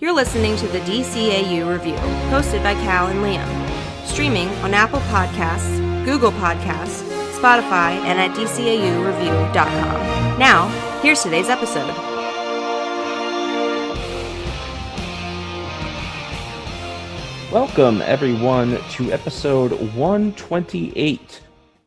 You're listening to the DCAU Review, hosted by Cal and Liam. Streaming on Apple Podcasts, Google Podcasts, Spotify, and at DCAUreview.com. Now, here's today's episode. Welcome, everyone, to episode 128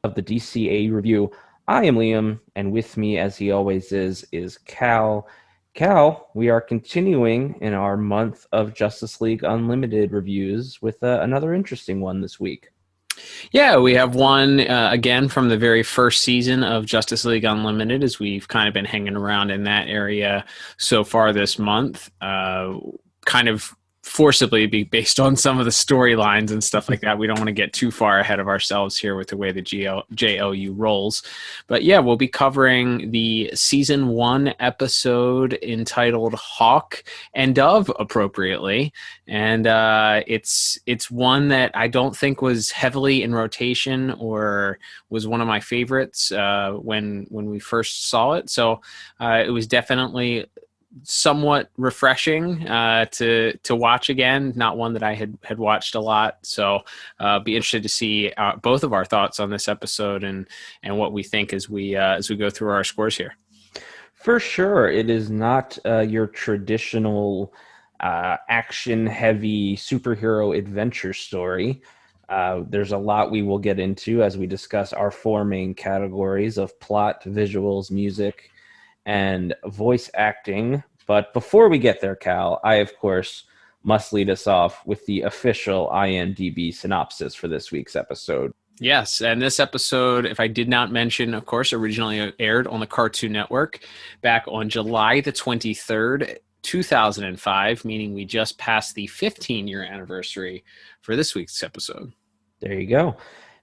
of the DCAU Review. I am Liam, and with me, as he always is Cal. Cal, we are continuing in our month of Justice League Unlimited reviews with another interesting one this week. Yeah, we have one, again, from the very first season of Justice League Unlimited, as we've kind of been hanging around in that area so far this month, kind of forcibly be based on some of the storylines and stuff like that. We don't want to get too far ahead of ourselves here with the way the JLU rolls. But yeah, we'll be covering the season 1 episode entitled Hawk and Dove, appropriately. And it's one that I don't think was heavily in rotation or was one of my favorites when we first saw it. So it was definitely somewhat refreshing to watch again. Not one that I had watched a lot, so be interested to see both of our thoughts on this episode and what we think as we go through our scores here. For sure, it is not your traditional action-heavy superhero adventure story. There's a lot we will get into as we discuss our 4 main categories of plot, visuals, music, and voice acting. But before we get there, Cal, I, of course, must lead us off with the official IMDb synopsis for this week's episode. Yes, and this episode, if I did not mention, of course, originally aired on the Cartoon Network back on July the 23rd, 2005, meaning we just passed the 15-year anniversary for this week's episode. There you go.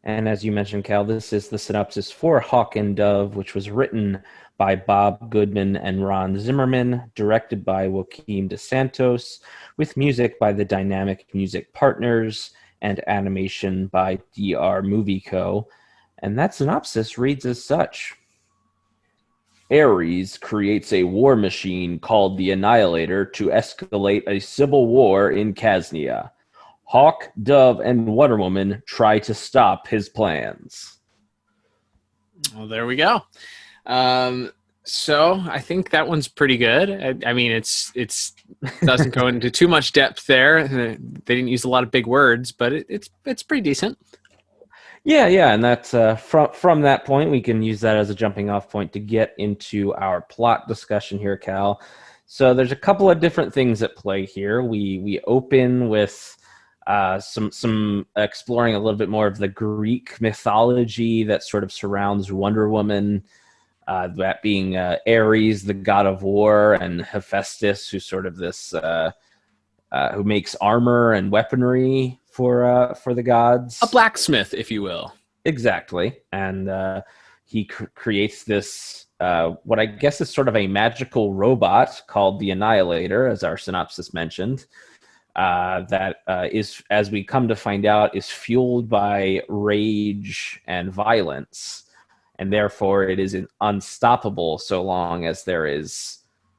And as you mentioned, Cal, this is the synopsis for Hawk and Dove, which was written by Bob Goodman and Ron Zimmerman, directed by Joaquin DeSantos, with music by the Dynamic Music Partners, and animation by DR Movie Co. And that synopsis reads as such. Ares creates a war machine called the Annihilator to escalate a civil war in Casnia. Hawk, Dove, and Wonder Woman try to stop his plans. Well, there we go. So I think that one's pretty good. I mean, it's doesn't go into too much depth there. They didn't use a lot of big words, but it's pretty decent. Yeah, and that's from that point, we can use that as a jumping off point to get into our plot discussion here, Cal. So there's a couple of different things at play here. We open with some exploring a little bit more of the Greek mythology that sort of surrounds Wonder Woman, that being Ares, the god of war, and Hephaestus, who's sort of this who makes armor and weaponry for the gods. A blacksmith, if you will. Exactly. And he creates this, what I guess is sort of a magical robot called the Annihilator, as our synopsis mentioned, that is, as we come to find out, is fueled by rage and violence. And therefore, it is unstoppable so long as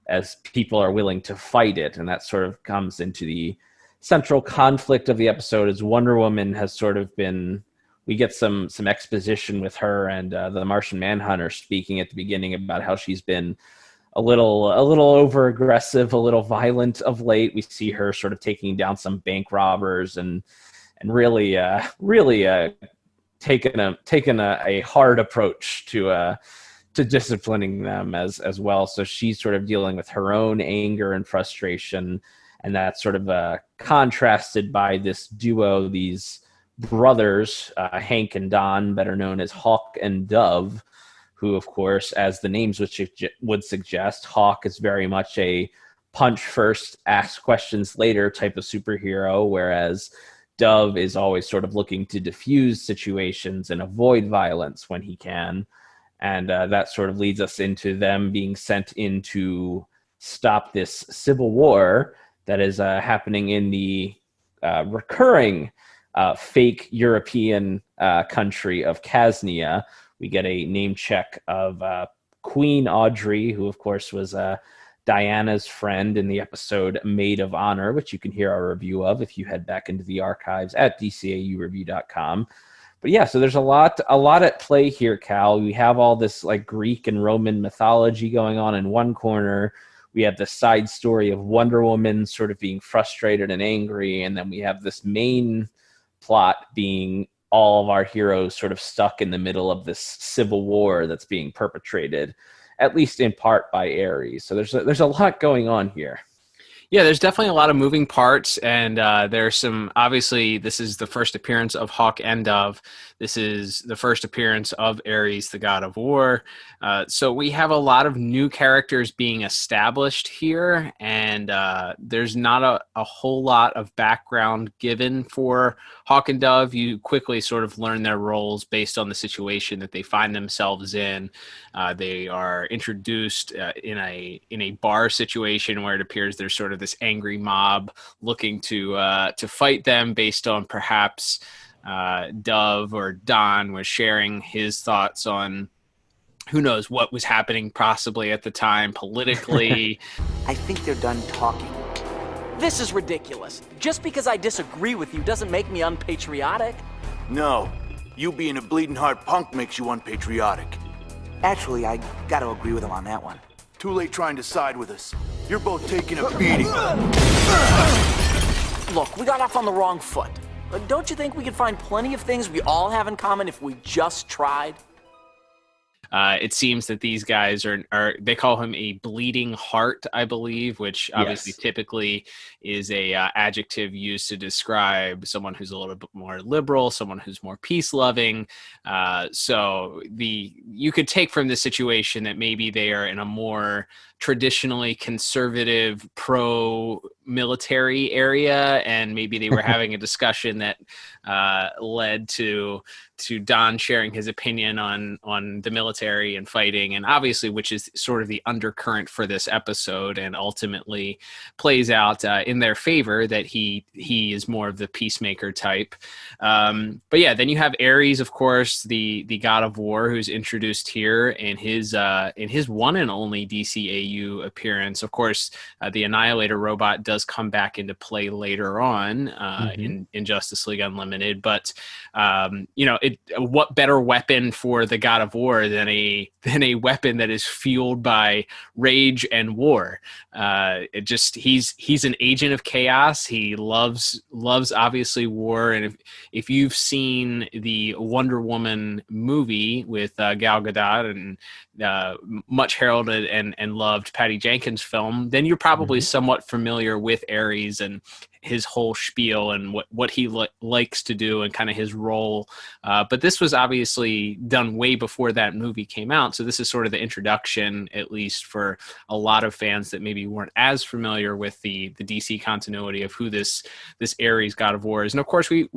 as people are willing to fight it. And that sort of comes into the central conflict of the episode, as Wonder Woman has sort of been. We get some exposition with her and the Martian Manhunter speaking at the beginning about how she's been a little over aggressive, a little violent of late. We see her sort of taking down some bank robbers and really taken a hard approach to disciplining them as well. So she's sort of dealing with her own anger and frustration, and that's sort of contrasted by this duo, these brothers, Hank and Don, better known as Hawk and Dove, who, of course, as the names would suggest, Hawk is very much a punch first, ask questions later type of superhero, whereas Dove is always sort of looking to diffuse situations and avoid violence when he can. And that sort of leads us into them being sent in to stop this civil war that is happening in the recurring fake European country of Casnia. We get a name check of Queen Audrey, who, of course, was Diana's friend in the episode Maid of Honor, which you can hear our review of if you head back into the archives at dcaureview.com. But yeah, so there's a lot at play here, Cal. We have all this like Greek and Roman mythology going on in one corner. We have the side story of Wonder Woman sort of being frustrated and angry. And then we have this main plot being all of our heroes sort of stuck in the middle of this civil war that's being perpetrated, at least in part by Ares. So there's a lot going on here. Yeah, there's definitely a lot of moving parts, and there's some, obviously, this is the first appearance of Hawk and Dove. This is the first appearance of Ares, the god of war. So we have a lot of new characters being established here, and there's not a whole lot of background given for Hawk and Dove. You quickly sort of learn their roles based on the situation that they find themselves in. They are introduced in a bar situation where it appears there's sort of this angry mob looking to fight them based on perhaps Dove or Don was sharing his thoughts on who knows what was happening possibly at the time politically. I think they're done talking. This is ridiculous. Just because I disagree with you doesn't make me unpatriotic. No, you being a bleeding heart punk makes you unpatriotic. Actually, I gotta agree with him on that one. Too late trying to side with us. You're both taking a beating. Look, we got off on the wrong foot. Don't you think we could find plenty of things we all have in common if we just tried? It seems that these guys are they call him a bleeding heart, I believe, which obviously typically is a adjective used to describe someone who's a little bit more liberal, someone who's more peace loving. So you could take from this situation that maybe they are in a more traditionally conservative pro-military area, and maybe they were having a discussion that led to Don sharing his opinion on the military and fighting, and obviously which is sort of the undercurrent for this episode, and ultimately plays out in their favor that he is more of the peacemaker type. But yeah, then you have Ares, of course, the god of war, who's introduced here in his one and only DCAU appearance. Of course, the Annihilator robot does come back into play later on in Justice League Unlimited, but what better weapon for the god of war than a weapon that is fueled by rage and war? He's an agent of chaos. He loves obviously war, and if you've seen the Wonder Woman movie with Gal Gadot and much heralded and loved Patty Jenkins film, then you're probably somewhat familiar with Ares and his whole spiel and what he likes to do and kind of his role. But this was obviously done way before that movie came out. So this is sort of the introduction, at least for a lot of fans that maybe weren't as familiar with the DC continuity of who this Ares God of War is. And of course we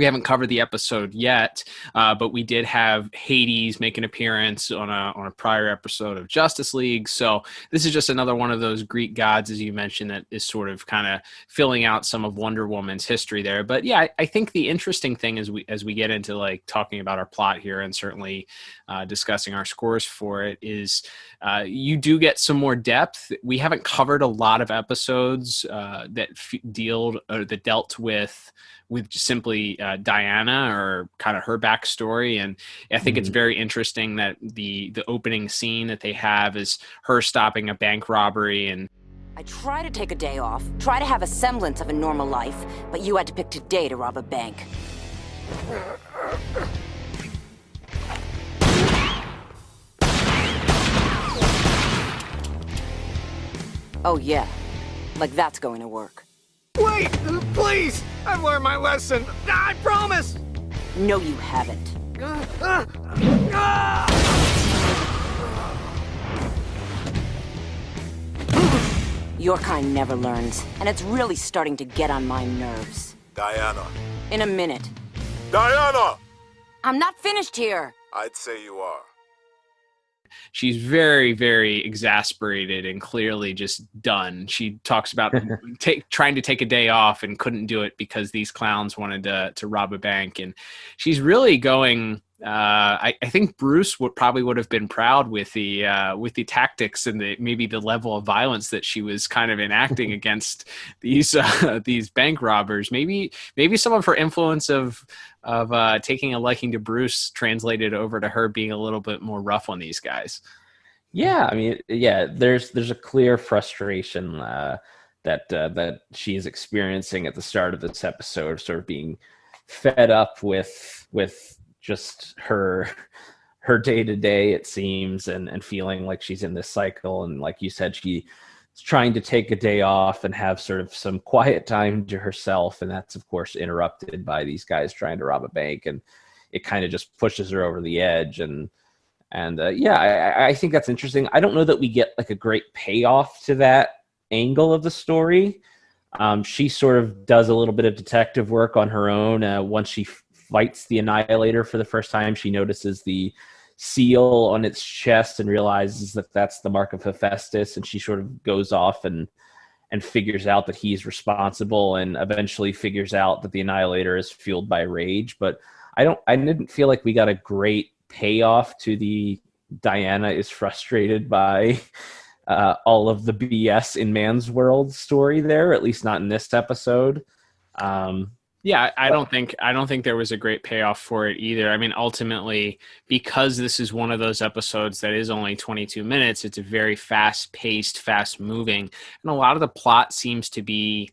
haven't covered the episode yet, but we did have Hades make an appearance on a prior episode of Justice League. So this is just another one of those Greek gods, as you mentioned, that is sort of kind of filling out some of Wonder Woman's history there. But yeah, I think the interesting thing as we get into like talking about our plot here and certainly discussing our scores for it is you do get some more depth. We haven't covered a lot of episodes that dealt with just simply Diana or kind of her backstory. And I think it's very interesting that the opening scene that they have is her stopping a bank robbery. And I try to take a day off, try to have a semblance of a normal life, but you had to pick today to rob a bank. Oh yeah, like that's going to work. Wait, please! I've learned my lesson. I promise! No, you haven't. Your kind never learns, and it's really starting to get on my nerves. Diana. In a minute. Diana! I'm not finished here. I'd say you are. she's very, very exasperated and clearly just done. She talks about trying to take a day off and couldn't do it because these clowns wanted to rob a bank. And she's really going I think Bruce probably would have been proud with the tactics and maybe the level of violence that she was kind of enacting against these bank robbers. Maybe some of her influence of taking a liking to Bruce translated over to her being a little bit more rough on these guys. Yeah, I mean, yeah, there's a clear frustration that she is experiencing at the start of this episode, sort of being fed up with just her day-to-day, it seems, and feeling like she's in this cycle. And like you said, she's trying to take a day off and have sort of some quiet time to herself, and that's of course interrupted by these guys trying to rob a bank, and it kind of just pushes her over the edge. And I think that's interesting. I don't know that we get like a great payoff to that angle of the story. She sort of does a little bit of detective work on her own. Once she fights the Annihilator for the first time, she notices the seal on its chest and realizes that that's the mark of Hephaestus, and she sort of goes off and figures out that he's responsible, and eventually figures out that the Annihilator is fueled by rage. But I didn't feel like we got a great payoff to the Diana is frustrated by all of the BS in Man's World story there, at least not in this episode. Yeah, I don't think there was a great payoff for it either. I mean, ultimately, because this is one of those episodes that is only 22 minutes, it's a very fast-paced, fast-moving, and a lot of the plot seems to be,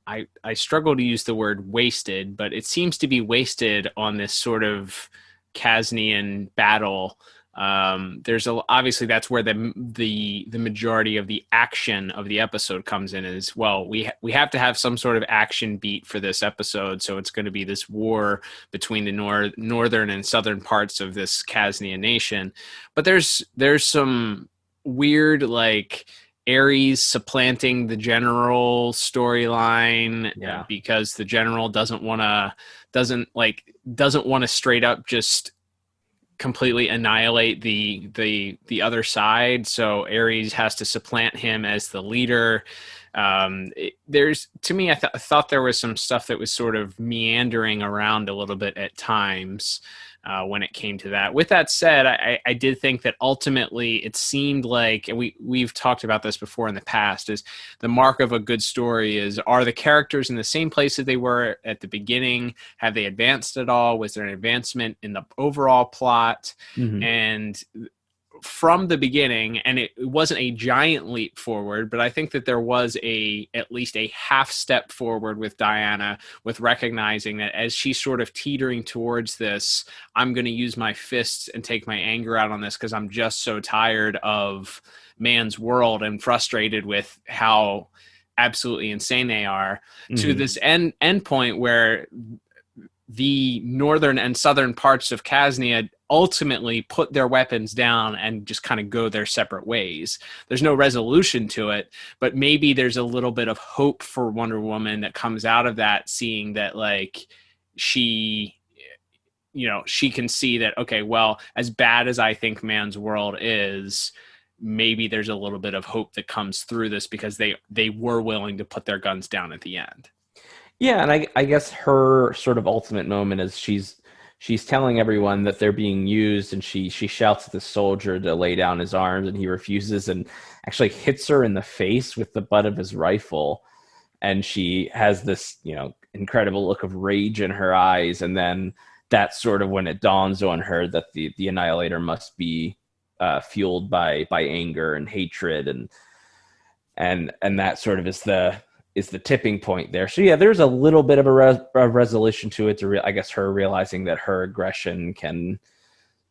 I struggle to use the word wasted, but it seems to be wasted on this sort of Kasnian battle. Obviously that's where the majority of the action of the episode comes in as well. We have to have some sort of action beat for this episode, so it's going to be this war between the northern and southern parts of this Kasnian nation. But there's some weird, like, Ares supplanting the general storyline, because the general doesn't want to straight up just completely annihilate the other side, so Ares has to supplant him as the leader. I thought there was some stuff that was sort of meandering around a little bit at times when it came to that. With that said, I did think that ultimately it seemed like, and we've talked about this before in the past, is the mark of a good story is, are the characters in the same place that they were at the beginning? Have they advanced at all? Was there an advancement in the overall plot? Mm-hmm. And from the beginning, and it wasn't a giant leap forward, but I think that there was at least a half step forward with Diana, with recognizing that as she's sort of teetering towards this, I'm going to use my fists and take my anger out on this because I'm just so tired of Man's World and frustrated with how absolutely insane they are, mm-hmm. to this end point where the northern and southern parts of Kasnia ultimately put their weapons down and just kind of go their separate ways. There's no resolution to it, but maybe there's a little bit of hope for Wonder Woman that comes out of that, seeing that, like, she can see that, okay, well, as bad as I think Man's World is, maybe there's a little bit of hope that comes through this because they were willing to put their guns down at the end. Yeah, and I guess her sort of ultimate moment is she's telling everyone that they're being used, and she shouts at the soldier to lay down his arms, and he refuses and actually hits her in the face with the butt of his rifle. And she has this, incredible look of rage in her eyes, and then that's sort of when it dawns on her that the Annihilator must be fueled by anger and hatred, and that sort of is the tipping point there. So yeah, there's a little bit of a resolution to it. I guess her realizing that her aggression can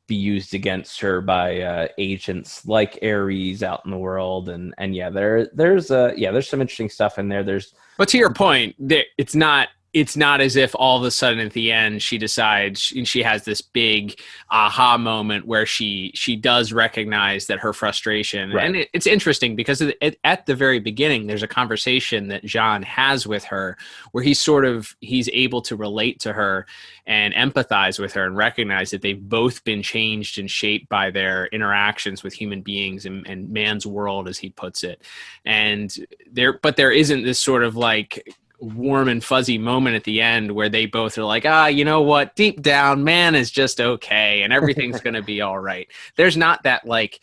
be used against her by agents like Ares out in the world, and yeah, there's some interesting stuff in there. But to your point, it's not as if all of a sudden at the end she decides, she has this big aha moment where she does recognize that her frustration, right. And it's interesting because at the very beginning there's a conversation that Jean has with her where he's able to relate to her and empathize with her and recognize that they've both been changed and shaped by their interactions with human beings and Man's World, as he puts it. And there isn't this sort of like warm and fuzzy moment at the end where they both are like, you know what, deep down, man is just okay and everything's going to be all right. There's not that like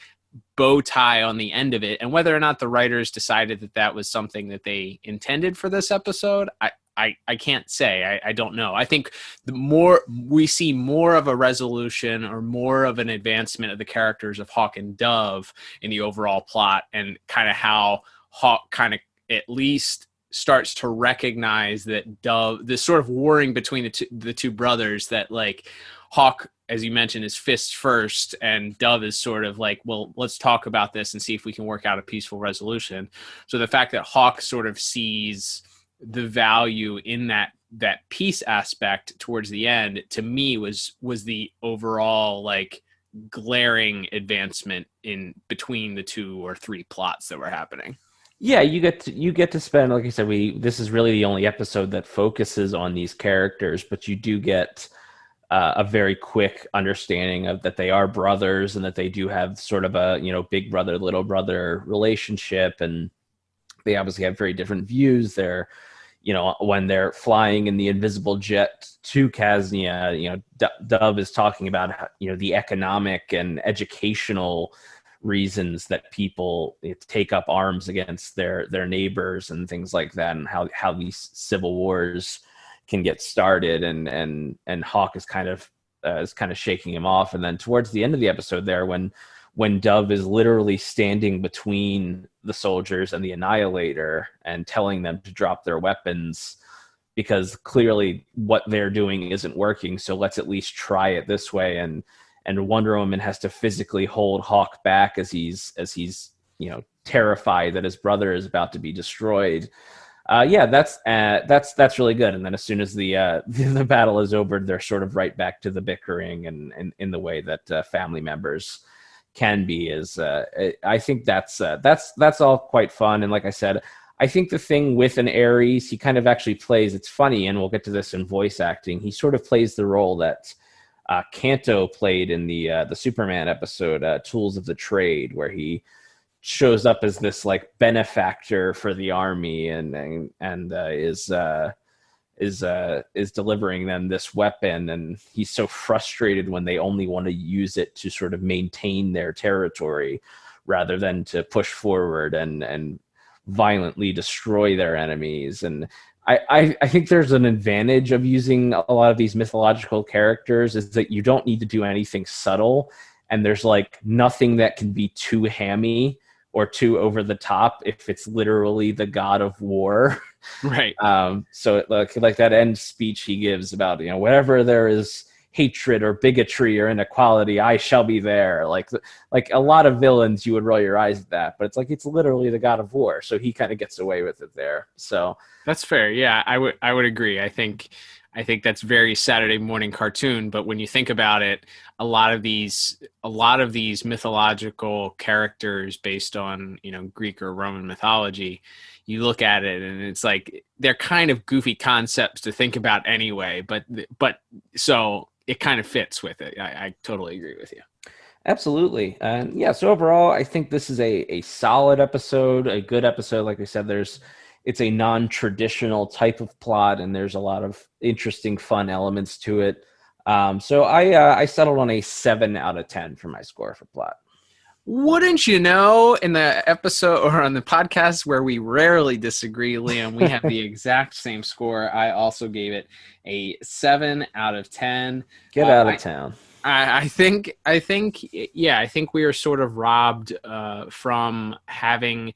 bow tie on the end of it. And whether or not the writers decided that that was something that they intended for this episode, I can't say. I don't know. I think the more we see more of a resolution or more of an advancement of the characters of Hawk and Dove in the overall plot, and kind of how Hawk kind of at least starts to recognize that Dove, this sort of warring between the two brothers, that like Hawk, as you mentioned, is fist first, and Dove is sort of like, well, let's talk about this and see if we can work out a peaceful resolution. So the fact that Hawk sort of sees the value in that peace aspect towards the end, to me was the overall like glaring advancement in between the 2 or 3 plots that were happening. Yeah, you get to spend, like I said, this is really the only episode that focuses on these characters, but you do get a very quick understanding of that they are brothers and that they do have sort of a, big brother, little brother relationship, and they obviously have very different views. They're, when they're flying in the invisible jet to Kasnia, Dove is talking about, the economic and educational reasons that people take up arms against their neighbors and things like that, and how these civil wars can get started, and Hawk is kind of shaking him off. And then towards the end of the episode there, when Dove is literally standing between the soldiers and the Annihilator and telling them to drop their weapons because clearly what they're doing isn't working, so let's at least try it this way. And Wonder Woman has to physically hold Hawk back as he's terrified that his brother is about to be destroyed. That's really good. And then as soon as the battle is over, they're sort of right back to the bickering and in the way that family members can be. I think that's all quite fun. And like I said, I think the thing with an Ares, he kind of actually plays. It's funny, and we'll get to this in voice acting. He sort of plays the role that Kanto played in the Superman episode, Tools of the Trade, where he shows up as this like benefactor for the army and is delivering them this weapon, and he's so frustrated when they only want to use it to sort of maintain their territory rather than to push forward and violently destroy their enemies. And I think there's an advantage of using a lot of these mythological characters, is that you don't need to do anything subtle, and there's like nothing that can be too hammy or too over the top if it's literally the god of war. Right. So like that end speech he gives about, wherever there is hatred or bigotry or inequality, I shall be there. Like a lot of villains, you would roll your eyes at that, but it's like, it's literally the god of war. So he kind of gets away with it there. So that's fair. Yeah, I would agree. I think that's very Saturday morning cartoon, but when you think about it, a lot of these mythological characters based on, Greek or Roman mythology, you look at it and it's like they're kind of goofy concepts to think about anyway, but so it kind of fits with it. I totally agree with you. Absolutely. So overall, I think this is a solid episode, a good episode. Like I said, it's a non-traditional type of plot, and there's a lot of interesting, fun elements to it. So I settled on a 7 out of 10 for my score for plot. Wouldn't you know, in the episode or on the podcast where we rarely disagree, Liam, we have the exact same score. I also gave it a 7 out of 10. Get out of town. I think we are sort of robbed from having.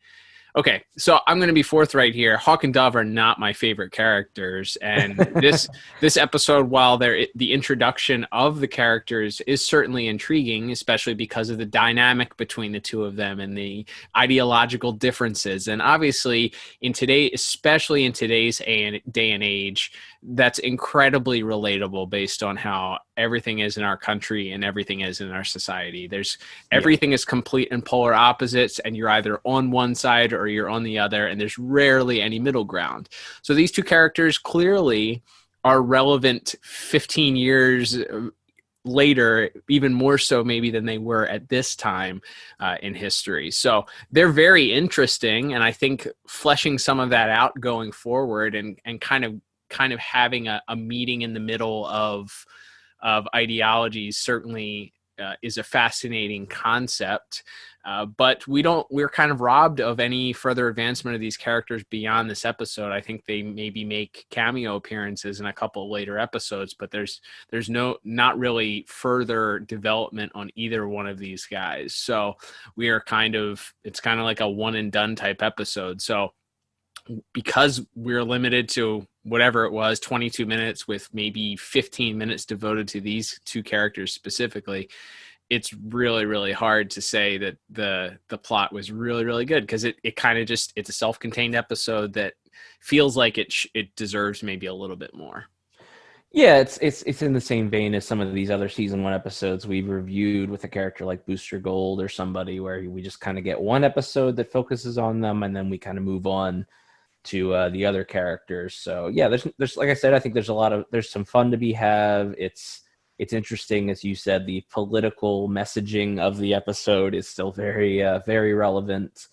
Okay, so I'm going to be forthright here. Hawk and Dove are not my favorite characters, and this episode, while the introduction of the characters is certainly intriguing, especially because of the dynamic between the two of them and the ideological differences, and obviously especially in today's day and age, that's incredibly relatable based on how everything is in our country and everything is in our society. Everything is complete and polar opposites, and you're either on one side or you're on the other, and there's rarely any middle ground. So these two characters clearly are relevant 15 years later, even more so maybe than they were at this time in history. So they're very interesting, and I think fleshing some of that out going forward and kind of having a meeting in the middle of ideologies certainly is a fascinating concept. But we're kind of robbed of any further advancement of these characters beyond this episode. I think they maybe make cameo appearances in a couple later episodes, but there's not really further development on either one of these guys. So it's kind of like a one and done type episode. So because we're limited to whatever it was, 22 minutes with maybe 15 minutes devoted to these two characters specifically, it's really, really hard to say that the plot was really, really good, because it kind of just, it's a self-contained episode that feels like it deserves maybe a little bit more. Yeah, it's in the same vein as some of these other season 1 episodes we've reviewed with a character like Booster Gold or somebody, where we just kind of get one episode that focuses on them, and then we kind of move on to the other characters. So yeah, there's like I said, I think there's some fun to be had. It's interesting, as you said, the political messaging of the episode is still very very relevant.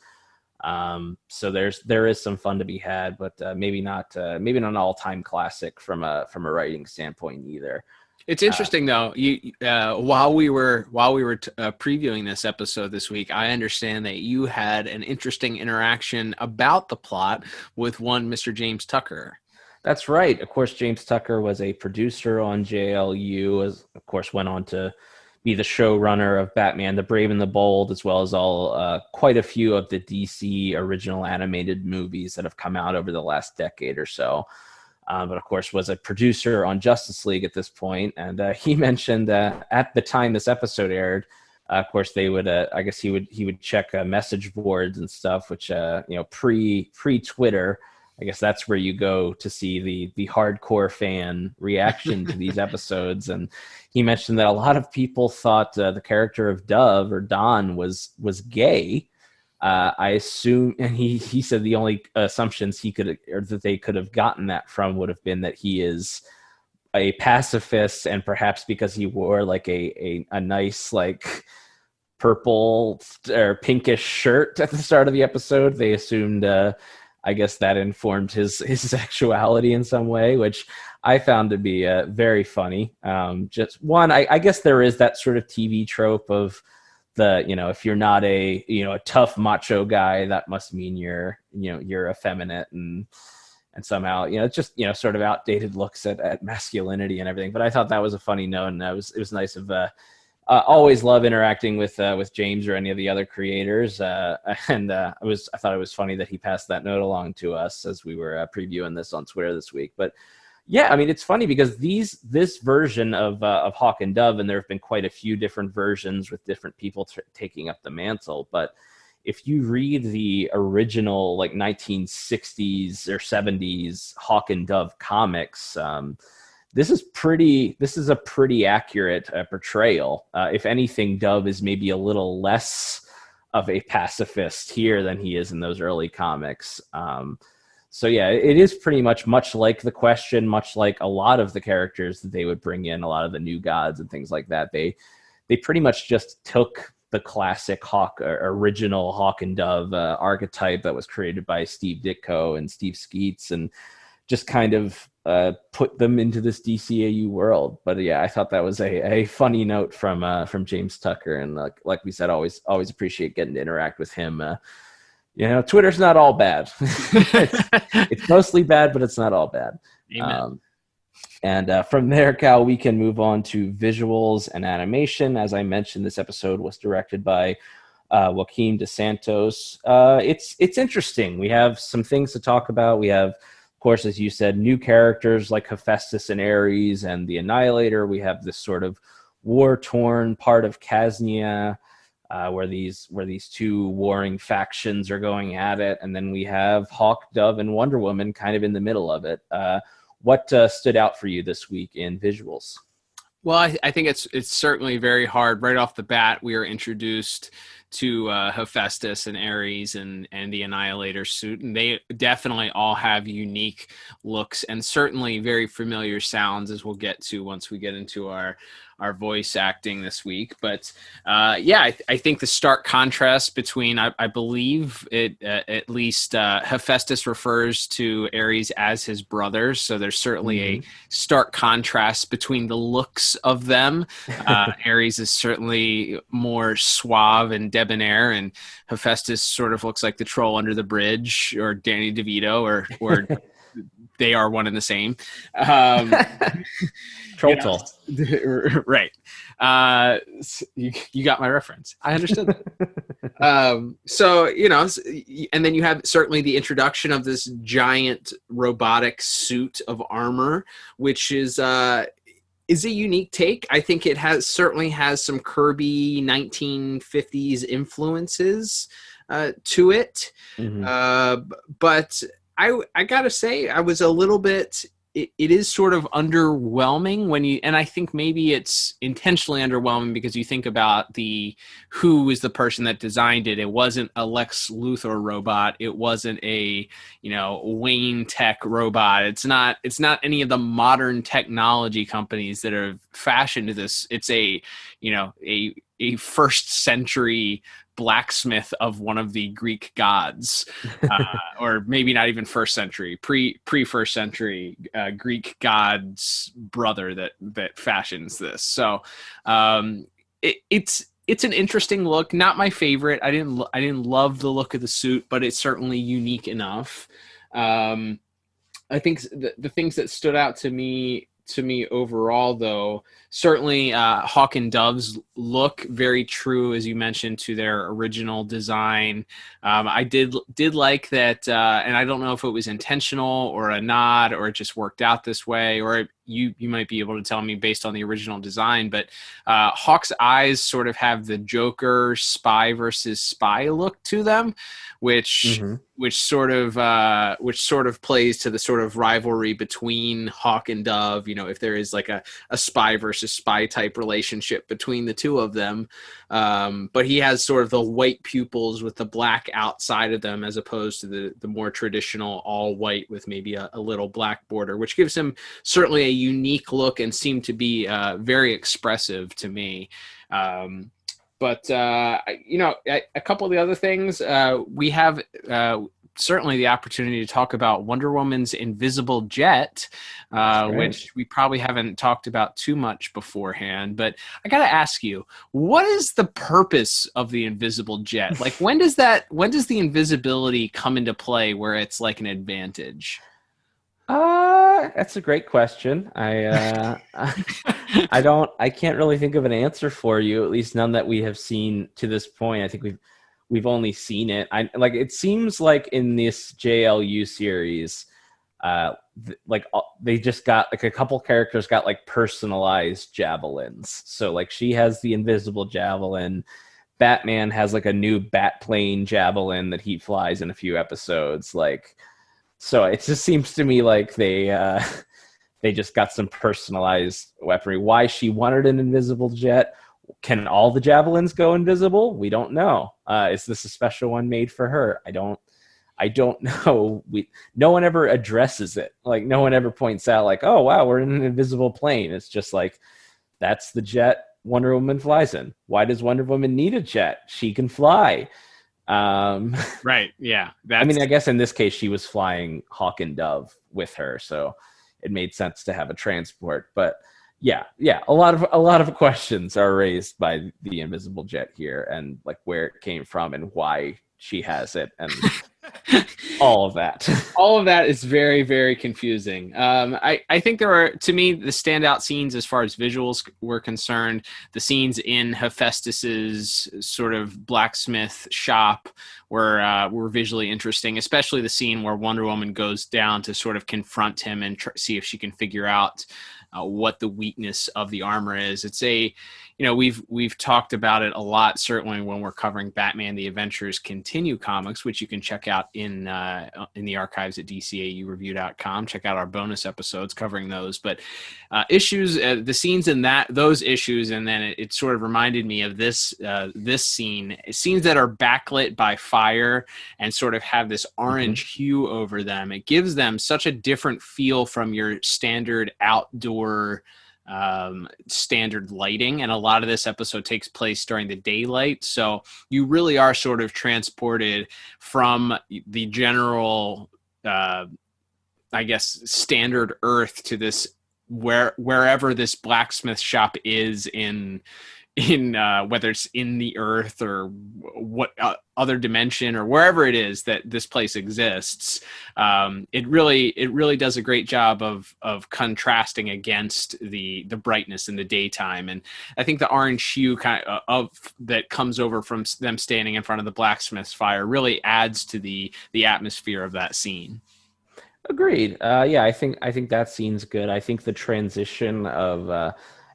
So there is some fun to be had, but maybe not an all-time classic from a writing standpoint either. It's interesting though. While we were previewing this episode this week, I understand that you had an interesting interaction about the plot with one Mr. James Tucker. That's right. Of course, James Tucker was a producer on JLU, as of course went on to be the showrunner of Batman the Brave and the Bold, as well as quite a few of the DC original animated movies that have come out over the last decade or so. But of course was a producer on Justice League at this point. And he mentioned that at the time this episode aired, of course they would, I guess he would check message boards and stuff, which, pre-Twitter, I guess that's where you go to see the hardcore fan reaction to these episodes. And he mentioned that a lot of people thought the character of Dove or Don was gay. I assume, and he said the only assumptions that they could have gotten that from would have been that he is a pacifist, and perhaps because he wore like a nice like purple or pinkish shirt at the start of the episode, they assumed I guess that informed his sexuality in some way, which I found to be very funny. Just one, I guess there is that sort of TV trope of if you're not a tough macho guy, that must mean you're effeminate and somehow it's just sort of outdated looks at masculinity and everything. But I thought that was a funny note, and it was nice of always love interacting with James or any of the other creators, and I thought it was funny that he passed that note along to us as we were previewing this on Twitter this week. But yeah, I mean, it's funny because this version of Hawk and Dove, and there have been quite a few different versions with different people taking up the mantle. But if you read the original like 1960s or 70s Hawk and Dove comics, this is a pretty accurate portrayal. If anything, Dove is maybe a little less of a pacifist here than he is in those early comics. So yeah, it is pretty much like The Question, much like a lot of the characters that they would bring in, a lot of the new gods and things like that. They pretty much just took the classic original Hawk and Dove archetype that was created by Steve Ditko and Steve Skeets, and just kind of put them into this DCAU world. But yeah, I thought that was a funny note from James Tucker, and like we said, always appreciate getting to interact with him. Twitter's not all bad. it's mostly bad, but it's not all bad. Amen. And from there, Cal, we can move on to visuals and animation. As I mentioned, this episode was directed by Joaquin DeSantos. It's interesting. We have some things to talk about. We have, of course, as you said, new characters like Hephaestus and Ares and the Annihilator. We have this sort of war-torn part of Casnia, where these two warring factions are going at it, and then we have Hawk, Dove, and Wonder Woman kind of in the middle of it. What stood out for you this week in visuals? Well, I think it's certainly very hard. Right off the bat, we are introduced to Hephaestus and Ares and the Annihilator suit, and they definitely all have unique looks and certainly very familiar sounds, as we'll get to once we get into our voice acting this week. But I think the stark contrast between, I believe it at least Hephaestus refers to Ares as his brother, so there's certainly a stark contrast between the looks of them. Ares is certainly more suave and debonair, and Hephaestus sort of looks like the troll under the bridge, or Danny DeVito, or they are one and the same. Troll. Right. You got my reference. I understood that. So, and then you have certainly the introduction of this giant robotic suit of armor, which is a unique take. I think it certainly has some Kirby 1950s influences to it. But I gotta say, I was a little bit. It is sort of underwhelming and I think maybe it's intentionally underwhelming because you think about who is the person that designed it. It wasn't a Lex Luthor robot. It wasn't a, Wayne Tech robot. It's not any of the modern technology companies that have fashioned this. It's a first century blacksmith of one of the Greek gods, or maybe not even first century, pre first century Greek god's brother that fashions this. So it's an interesting look. Not my favorite. I didn't love the look of the suit, but it's certainly unique enough. I think the things that stood out to me overall, though, certainly Hawk and Dove's look very true, as you mentioned, to their original design. I did like that, and I don't know if it was intentional or a nod or it just worked out this way, or you might be able to tell me based on the original design, but Hawk's eyes sort of have the Joker spy versus spy look to them, which sort of plays to the sort of rivalry between Hawk and Dove. If there is like a spy versus spy type relationship between the two of them, but he has sort of the white pupils with the black outside of them, as opposed to the more traditional all white with maybe a little black border, which gives him certainly a unique look and seemed to be very expressive to me. But a couple of the other things, we have certainly the opportunity to talk about Wonder Woman's invisible jet, which we probably haven't talked about too much beforehand. But I got to ask you, what is the purpose of the invisible jet? Like, when does the invisibility come into play where it's like an advantage? That's a great question. I can't really think of an answer for you, at least none that we have seen to this point. I think we've only seen it. It seems like in this JLU series, they just got like a couple characters got like personalized javelins. So like she has the invisible javelin. Batman has like a new bat plane javelin that he flies in a few episodes. So it just seems to me like they just got some personalized weaponry. Why she wanted an invisible jet? Can all the javelins go invisible? We don't know. Is this a special one made for her? I don't know. No one ever addresses it. Like, no one ever points out like, oh wow, we're in an invisible plane. It's just like, that's the jet Wonder Woman flies in. Why does Wonder Woman need a jet? She can fly. Right. Yeah. I mean, I guess in this case she was flying Hawk and Dove with her, so it made sense to have a transport. But yeah, a lot of questions are raised by the invisible jet here, and like where it came from and why she has it, and all of that. All of that is very, very confusing. I think there are, to me, the standout scenes as far as visuals were concerned, the scenes in Hephaestus's sort of blacksmith shop were visually interesting, especially the scene where Wonder Woman goes down to sort of confront him and see if she can figure out what the weakness of the armor is. It's we've talked about it a lot, certainly when we're covering Batman: The Adventures Continue comics, which you can check out in the archives at DCAUreview.com. Check out our bonus episodes covering those. But issues, the scenes in those issues, and then it sort of reminded me of this scene. Scenes that are backlit by fire and sort of have this orange hue over them. It gives them such a different feel from your standard outdoor standard lighting, and a lot of this episode takes place during the daylight, so you really are sort of transported from the general standard Earth to this wherever this blacksmith shop is in whether it's in the Earth or what other dimension or wherever it is that this place exists. It really does a great job of contrasting against the brightness in the daytime. And I think the orange hue that comes over from them standing in front of the blacksmith's fire really adds to the atmosphere of that scene. Agreed. I think that scene's good. I think the transition of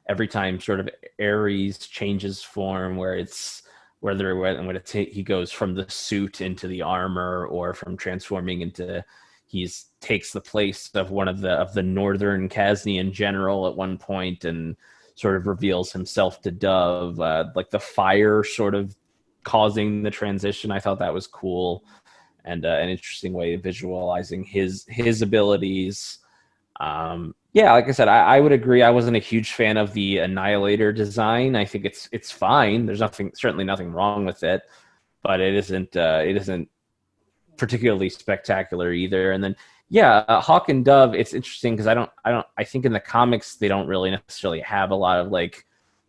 every time sort of Ares changes form, where it's when he goes from the suit into the armor, or from transforming into takes the place of one of the northern Kasnian general at one point and sort of reveals himself to Dove, like the fire sort of causing the transition. I thought that was cool and an interesting way of visualizing his abilities. Like I said, I would agree. I wasn't a huge fan of the Annihilator design. I think it's fine. There's certainly nothing wrong with it, but it isn't particularly spectacular either. And then Hawk and Dove, it's interesting because I think in the comics they don't really necessarily have a lot of like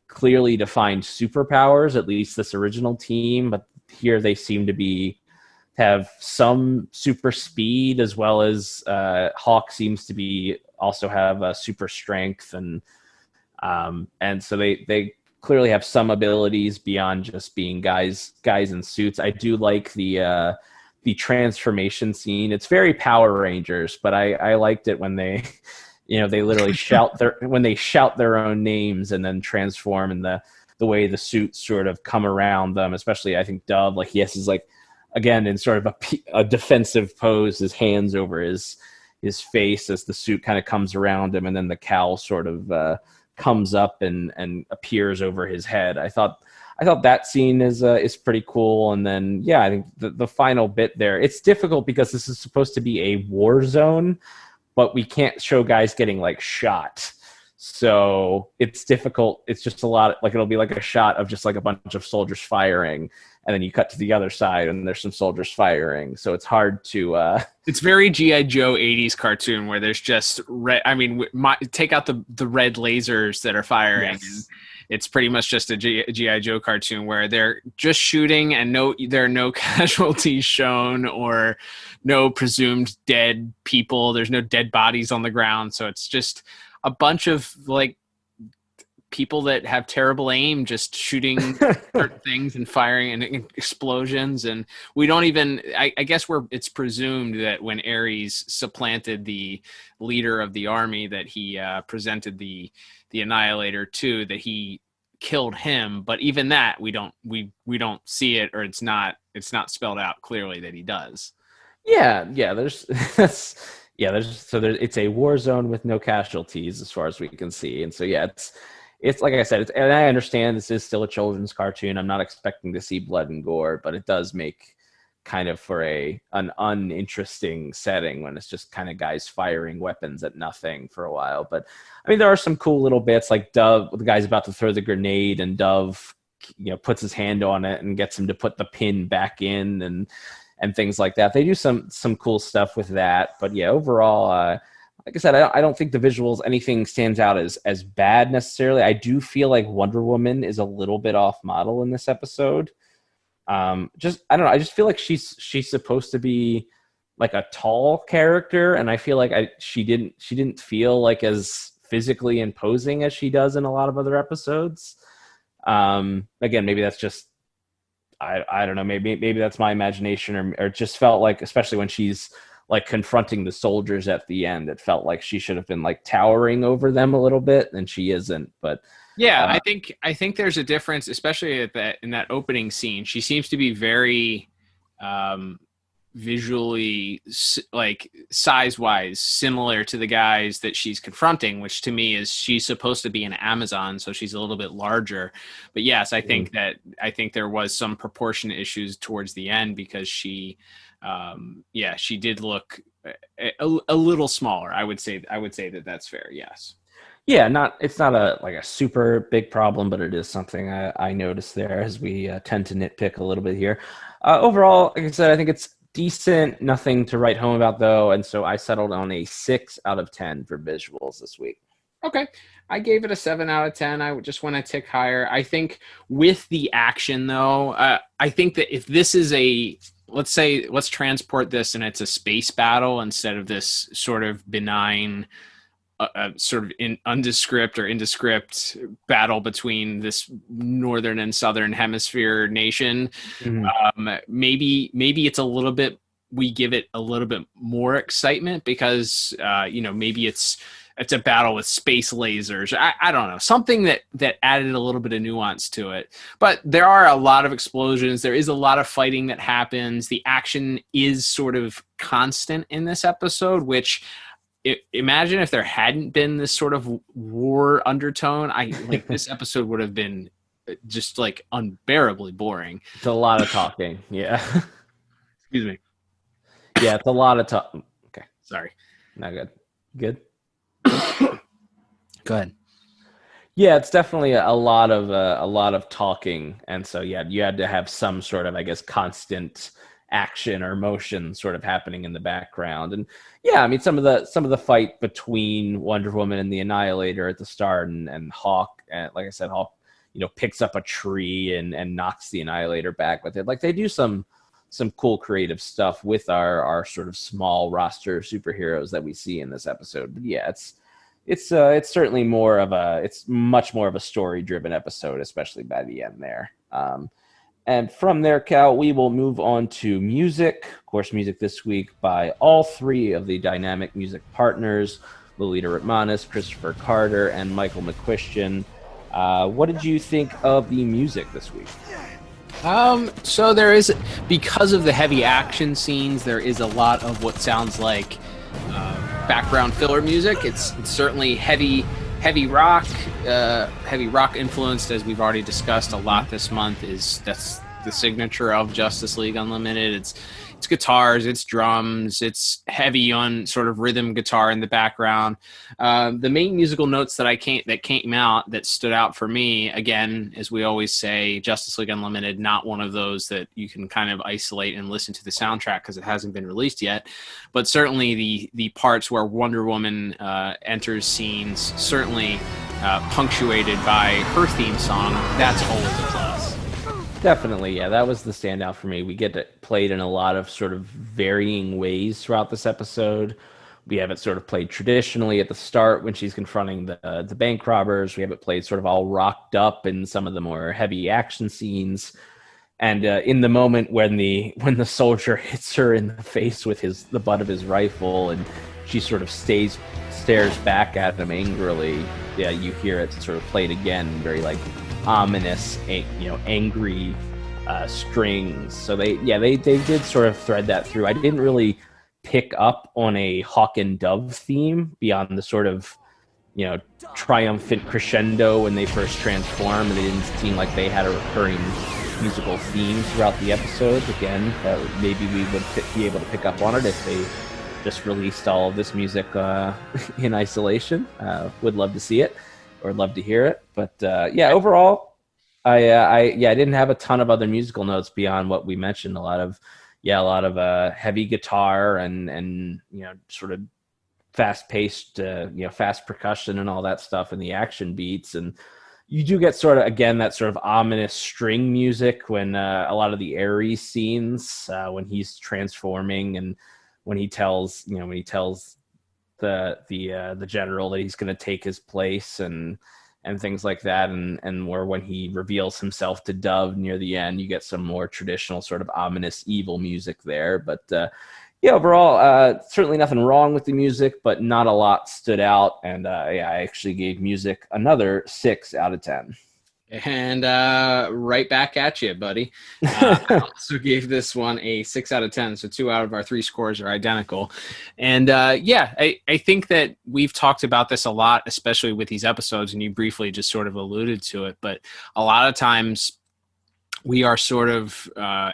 clearly defined superpowers, at least this original team, but here they seem to have some super speed, as well as Hawk seems to also have super strength, and so they clearly have some abilities beyond just being guys in suits. I do like the transformation scene. It's very Power Rangers, but I liked it when they they literally shout their own names and then transform, and the way the suits sort of come around them, especially I think Dove, like he has his like, again, in sort of a defensive pose, his hands over his face as the suit kind of comes around him, and then the cowl sort of comes up and appears over his head. I thought that scene is pretty cool. And then I think the final bit there, it's difficult because this is supposed to be a war zone, but we can't show guys getting like shot. So it's difficult. It's just a lot, like it'll be like a shot of just like a bunch of soldiers firing, and then you cut to the other side and there's some soldiers firing. So it's hard to it's very G.I. Joe 80s cartoon where there's just red. I mean, take out the red lasers that are firing. Yes. And it's pretty much just a G.I. Joe cartoon where they're just shooting and there are no casualties shown or no presumed dead people. There's no dead bodies on the ground. So it's just a bunch of like people that have terrible aim just shooting certain things and firing and explosions. And we don't even, I guess it's presumed that when Ares supplanted the leader of the army that he presented the Annihilator to, that he killed him. But even that we don't see it, or it's not spelled out clearly that he does. It's a war zone with no casualties as far as we can see. And so it's like I said, and I understand this is still a children's cartoon. I'm not expecting to see blood and gore, but it does make kind of for an uninteresting setting when it's just kind of guys firing weapons at nothing for a while. But I mean, there are some cool little bits, like Dove, the guy's about to throw the grenade, and Dove, puts his hand on it and gets him to put the pin back in, and things like that. They do some cool stuff with that. But overall, like I said, I don't think the visuals, anything stands out as bad necessarily. I do feel like Wonder Woman is a little bit off model in this episode. I don't know. I just feel like she's supposed to be like a tall character, and I feel like she didn't feel like as physically imposing as she does in a lot of other episodes. Again, maybe that's just I don't know, maybe that's my imagination, or it just felt like, especially when she's like confronting the soldiers at the end, it felt like she should have been like towering over them a little bit, and she isn't. But yeah, I think there's a difference, especially in that opening scene. She seems to be very visually, like size-wise, similar to the guys that she's confronting, which to me is she's supposed to be an Amazon, so she's a little bit larger. But yes, I think there was some proportion issues towards the end, because she did look a little smaller. I would say that that's fair. Yes. Yeah, it's not a super big problem, but it is something I noticed there, as we tend to nitpick a little bit here. Overall, like I said, I think it's decent, nothing to write home about though, and so I settled on a 6 out of 10 for visuals this week. Okay. I gave it a 7 out of 10. I would just want to tick higher. I think with the action though, I think that if this is let's transport this and it's a space battle instead of this sort of benign sort of indescript battle between this northern and southern hemisphere nation. Maybe it's a little bit, we give it a little bit more excitement because maybe it's a battle with space lasers. I don't know, something that added a little bit of nuance to it. But there are a lot of explosions. There is a lot of fighting that happens. The action is sort of constant in this episode, which imagine if there hadn't been this sort of war undertone. This episode would have been just like unbearably boring. It's a lot of talking. Yeah. Excuse me. Yeah, it's a lot of talk. Okay. Sorry. Not good. Good. Go ahead. Yeah, it's definitely a lot of talking, and so yeah, you had to have some sort of, I guess, constant action or motion sort of happening in the background. And yeah, I mean, some of the fight between Wonder Woman and the Annihilator at the start, and Hawk, and like I said, Hawk, picks up a tree and knocks the Annihilator back with it. Like, they do some cool creative stuff with our sort of small roster superheroes that we see in this episode. But yeah, it's certainly it's much more of a story driven episode, especially by the end there. And from there, Cal, we will move on to music. Of course, music this week by all three of the dynamic music partners, Lolita Ritmanis, Christopher Carter, and Michael McQuistion. What did you think of the music this week? So there is, because of the heavy action scenes, there is a lot of what sounds like background filler music. It's certainly heavy rock influenced, as we've already discussed a lot this month. That's the signature of Justice League Unlimited. It's guitars, it's drums, it's heavy on sort of rhythm guitar in the background. The main musical notes that came out that stood out for me, again, as we always say, Justice League Unlimited, not one of those that you can kind of isolate and listen to the soundtrack because it hasn't been released yet. But certainly the parts where Wonder Woman enters scenes, certainly punctuated by her theme song, that's always a plus. Definitely, yeah. That was the standout for me. We get it played in a lot of sort of varying ways throughout this episode. We have it sort of played traditionally at the start when she's confronting the bank robbers. We have it played sort of all rocked up in some of the more heavy action scenes. And in the moment when the soldier hits her in the face with the butt of his rifle, and she sort of stares back at him angrily, yeah, you hear it sort of played again, very like ominous, angry strings. So they did sort of thread that through. I didn't really pick up on a Hawk and Dove theme beyond the sort of triumphant crescendo when they first transform, and it didn't seem like they had a recurring musical theme throughout the episode. Again, maybe we would be able to pick up on it if they just released all of this music in isolation. Would love to see it, or love to hear it. But yeah, overall, I didn't have a ton of other musical notes beyond what we mentioned. A lot of heavy guitar and sort of fast-paced, fast percussion and all that stuff, and the action beats. And you do get sort of, again, that sort of ominous string music when a lot of the Ares scenes, when he's transforming, and when he tells the general that he's going to take his place, and and things like that, and where when he reveals himself to Dove near the end, you get some more traditional sort of ominous evil music there. But yeah, overall, certainly nothing wrong with the music, but not a lot stood out. And yeah, I actually gave music another 6 out of 10. And right back at you, buddy. I also gave this one a 6 out of 10. So 2 out of our 3 scores are identical. And yeah, I think that we've talked about this a lot, especially with these episodes, and you briefly just sort of alluded to it. But a lot of times we are sort of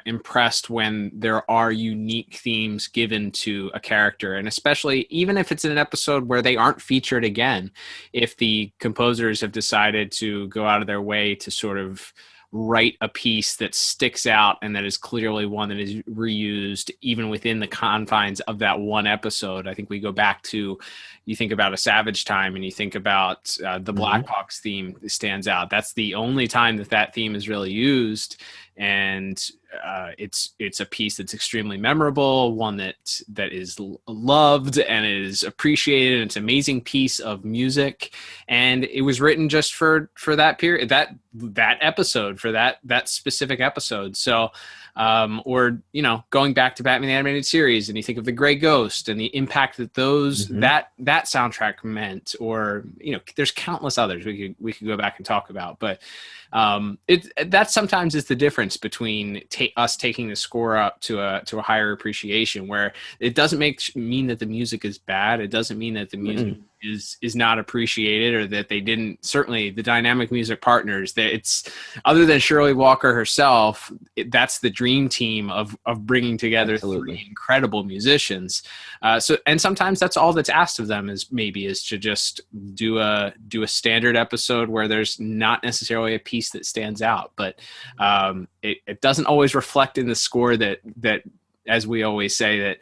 impressed when there are unique themes given to a character, and especially even if it's in an episode where they aren't featured again, if the composers have decided to go out of their way to sort of write a piece that sticks out and that is clearly one that is reused even within the confines of that one episode. I think we go back to, you think about A Savage Time and you think about the Blackhawks theme that stands out. That's the only time that theme is really used. And it's a piece that's extremely memorable, one that is loved and is appreciated. And it's an amazing piece of music, and it was written just for that period, that episode, for that specific episode. So or going back to Batman the Animated Series, and you think of the Grey Ghost and the impact that that soundtrack meant, or there's countless others we could go back and talk about. But that sometimes is the difference between us taking the score up to a higher appreciation, where it doesn't mean that the music is bad. It doesn't mean that the music is not appreciated, or that they didn't. Certainly the dynamic music partners, that it's, other than Shirley Walker herself, that's the dream team of bringing together three incredible musicians. And sometimes that's all that's asked of them, is to just do a standard episode where there's not necessarily a piece that stands out, but it doesn't always reflect in the score that, as we always say, that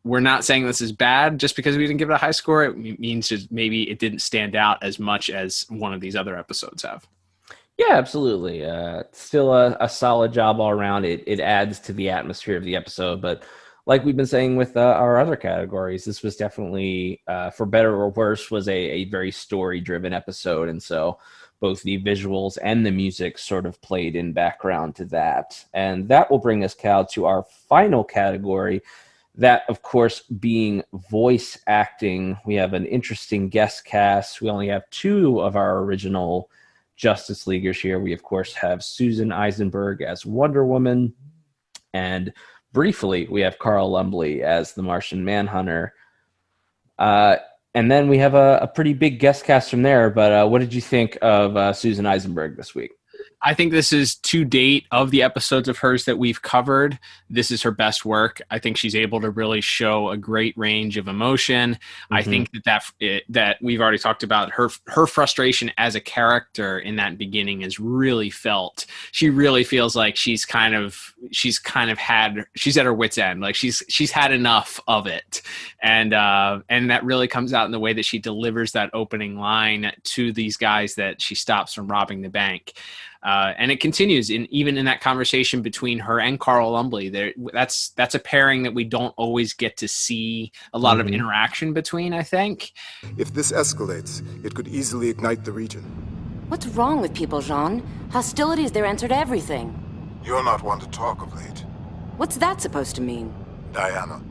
we're not saying this is bad just because we didn't give it a high score. It means just maybe it didn't stand out as much as one of these other episodes have. Yeah, absolutely. Still a solid job all around. It adds to the atmosphere of the episode, but like we've been saying with our other categories, this was definitely, for better or worse, was a very story-driven episode, and so both the visuals and the music sort of played in background to that. And that will bring us, Cal, to our final category, that, of course, being voice acting. We have an interesting guest cast. We only have 2 of our original Justice Leaguers here. We, of course, have Susan Eisenberg as Wonder Woman, and briefly, we have Carl Lumbly as the Martian Manhunter. And then we have a pretty big guest cast from there. But what did you think of Susan Eisenberg this week? I think this is, to date, of the episodes of hers that we've covered, this is her best work. I think she's able to really show a great range of emotion. I think that we've already talked about her frustration as a character in that beginning is really felt. She really feels like she's at her wit's end. Like she's had enough of it. And that really comes out in the way that she delivers that opening line to these guys that she stops from robbing the bank. And it continues even in that conversation between her and Carl Lumbly. That's a pairing that we don't always get to see a lot of interaction between, I think. If this escalates, it could easily ignite the region. What's wrong with people, Jean? Hostility's their answer to everything. You're not one to talk of late. What's that supposed to mean? Diana,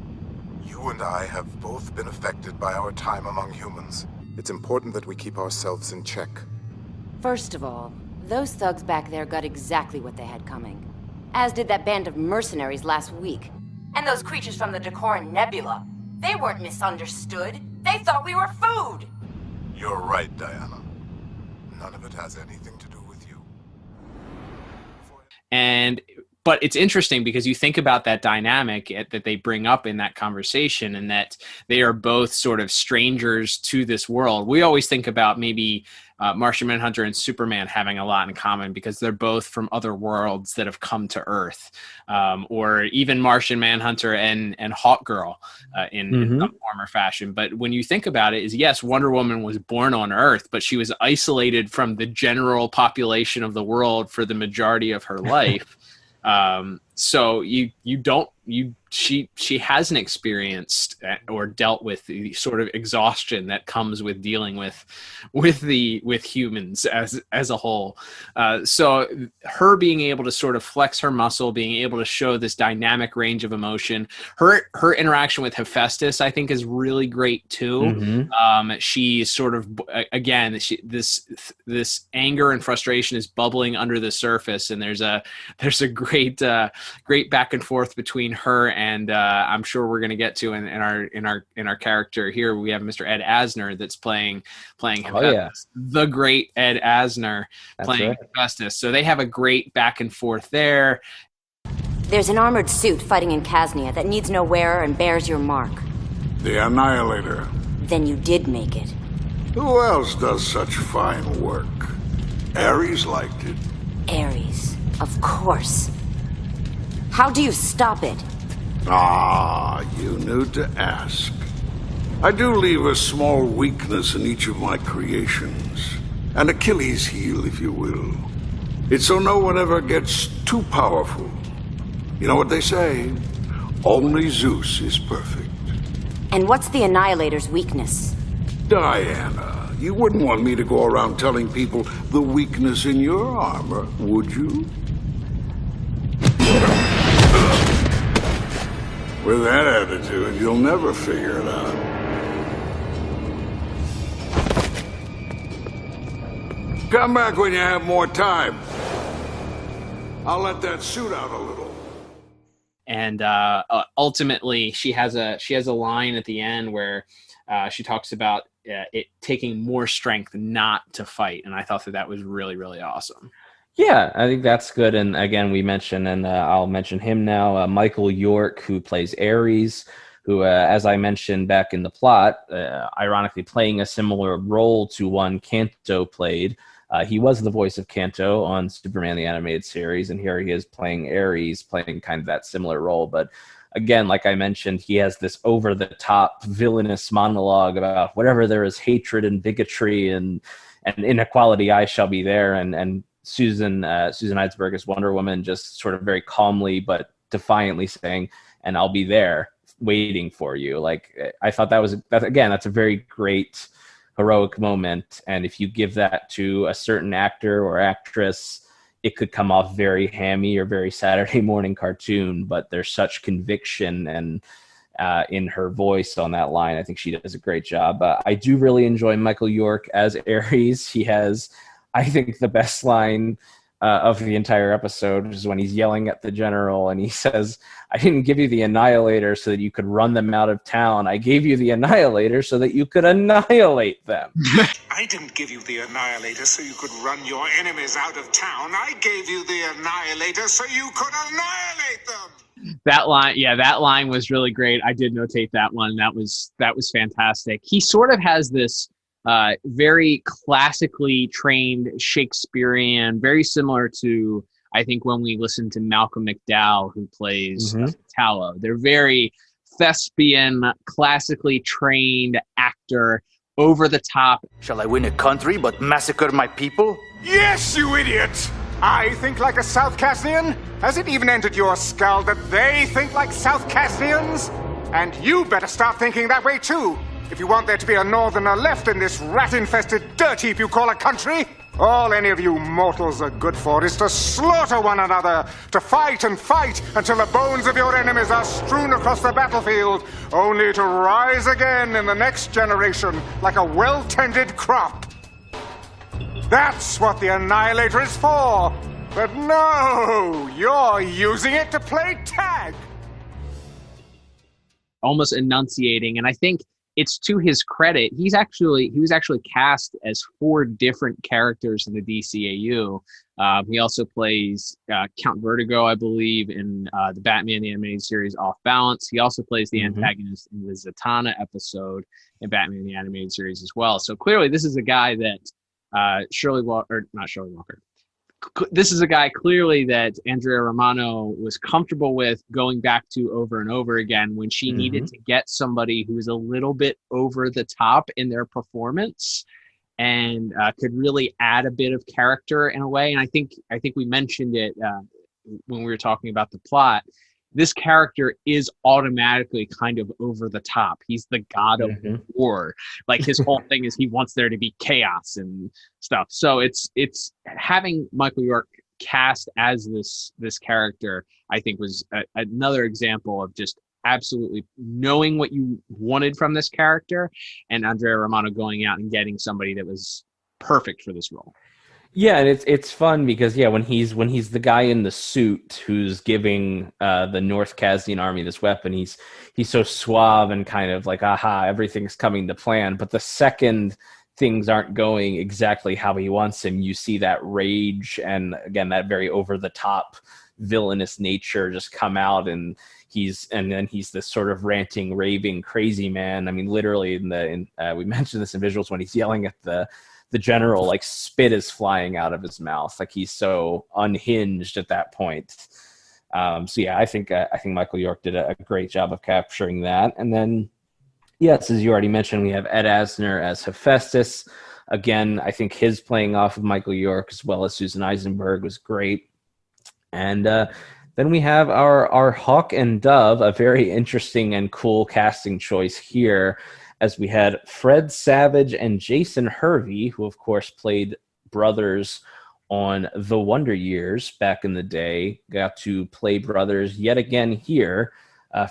you and I have both been affected by our time among humans. It's important that we keep ourselves in check. First of all, those thugs back there got exactly what they had coming. As did that band of mercenaries last week. And those creatures from the Decoran Nebula. They weren't misunderstood. They thought we were food! You're right, Diana. None of it has anything to do with you. But it's interesting because you think about that dynamic that they bring up in that conversation, and that they are both sort of strangers to this world. We always think about maybe Martian Manhunter and Superman having a lot in common because they're both from other worlds that have come to Earth, or even Martian Manhunter and Hawkgirl in some form or fashion. But when you think about it, yes, Wonder Woman was born on Earth, but she was isolated from the general population of the world for the majority of her life. So you don't she hasn't experienced or dealt with the sort of exhaustion that comes with dealing with humans as a whole. So her being able to sort of flex her muscle, being able to show this dynamic range of emotion, her interaction with Hephaestus, I think, is really great too. Mm-hmm. She sort of, again, this anger and frustration is bubbling under the surface, and there's a great back and forth between her and I'm sure we're going to get to in our character here. We have Mr. Ed Asner that's playing Hephaestus, the great Ed Asner playing Hephaestus. So they have a great back and forth there. There's an armored suit fighting in Casnia that needs no wearer and bears your mark. The Annihilator. Then you did make it. Who else does such fine work? Ares liked it. Ares, of course. How do you stop it? You knew to ask. I do leave a small weakness in each of my creations. An Achilles heel, if you will. It's so no one ever gets too powerful. You know what they say? Only Zeus is perfect. And what's the Annihilator's weakness? Diana, you wouldn't want me to go around telling people the weakness in your armor, would you? With that attitude, you'll never figure it out. Come back when you have more time. I'll let that suit out a little. And ultimately, she has a line at the end where she talks about it taking more strength not to fight, and I thought that was really, really awesome. Yeah, I think that's good. And again, we mentioned, and I'll mention him now, Michael York, who plays Ares, who, as I mentioned back in the plot, ironically playing a similar role to one Kanto played. He was the voice of Kanto on Superman the Animated Series, and here he is playing Ares, playing kind of that similar role. But again, like I mentioned, he has this over-the-top villainous monologue about whatever there is hatred and bigotry and inequality, I shall be there. And Susan Eisenberg as Wonder Woman just sort of very calmly but defiantly saying, and I'll be there waiting for you. Like, I thought that's a very great heroic moment. And if you give that to a certain actor or actress, it could come off very hammy or very Saturday morning cartoon, but there's such conviction and in her voice on that line. I think she does a great job. I do really enjoy Michael York as Ares. He has, I think, the best line of the entire episode, which is when he's yelling at the general and he says, I didn't give you the Annihilator so that you could run them out of town. I gave you the Annihilator so that you could annihilate them. I didn't give you the Annihilator so you could run your enemies out of town. I gave you the Annihilator so you could annihilate them. That line was really great. I did notate that one. That was fantastic. He sort of has this very classically trained Shakespearean, very similar to, I think, when we listen to Malcolm McDowell, who plays Tallow. They're very thespian, classically trained actor, over the top. Shall I win a country but massacre my people? Yes, you idiot! I think like a South Casnian? Has it even entered your skull that they think like South Casnians? And you better start thinking that way too, if you want there to be a northerner left in this rat-infested dirt heap you call a country. All any of you mortals are good for is to slaughter one another, to fight and fight until the bones of your enemies are strewn across the battlefield, only to rise again in the next generation like a well-tended crop. That's what the Annihilator is for. But no, you're using it to play tag. Almost enunciating, and I think it's to his credit. He was actually cast as 4 different characters in the DCAU. He also plays Count Vertigo, I believe, in the Batman the Animated Series Off Balance. He also plays the antagonist in the Zatanna episode in Batman the Animated Series as well. So clearly, this is a guy that this is a guy clearly that Andrea Romano was comfortable with going back to over and over again when she needed to get somebody who was a little bit over the top in their performance and could really add a bit of character in a way. And I think we mentioned it when we were talking about the plot, this character is automatically kind of over the top. He's the god of war. Like his whole thing is he wants there to be chaos and stuff. So it's having Michael York cast as this character, I think was another example of just absolutely knowing what you wanted from this character, and Andrea Romano going out and getting somebody that was perfect for this role. Yeah, and it's fun because when he's the guy in the suit who's giving the North Kazian army this weapon, he's so suave and kind of like, aha, everything's coming to plan. But the second things aren't going exactly how he wants them, you see that rage and again that very over the top villainous nature just come out, and then he's this sort of ranting, raving, crazy man. I mean, literally we mentioned this in visuals when he's yelling at the general, like spit is flying out of his mouth, like he's so unhinged at that point. I think Michael York did a great job of capturing that. And then, yes, as you already mentioned, we have Ed Asner as Hephaestus. Again, I think his playing off of Michael York as well as Susan Eisenberg was great. And then we have our Hawk and Dove, a very interesting and cool casting choice here, as we had Fred Savage and Jason Hervey, who of course played brothers on The Wonder Years back in the day, got to play brothers yet again here.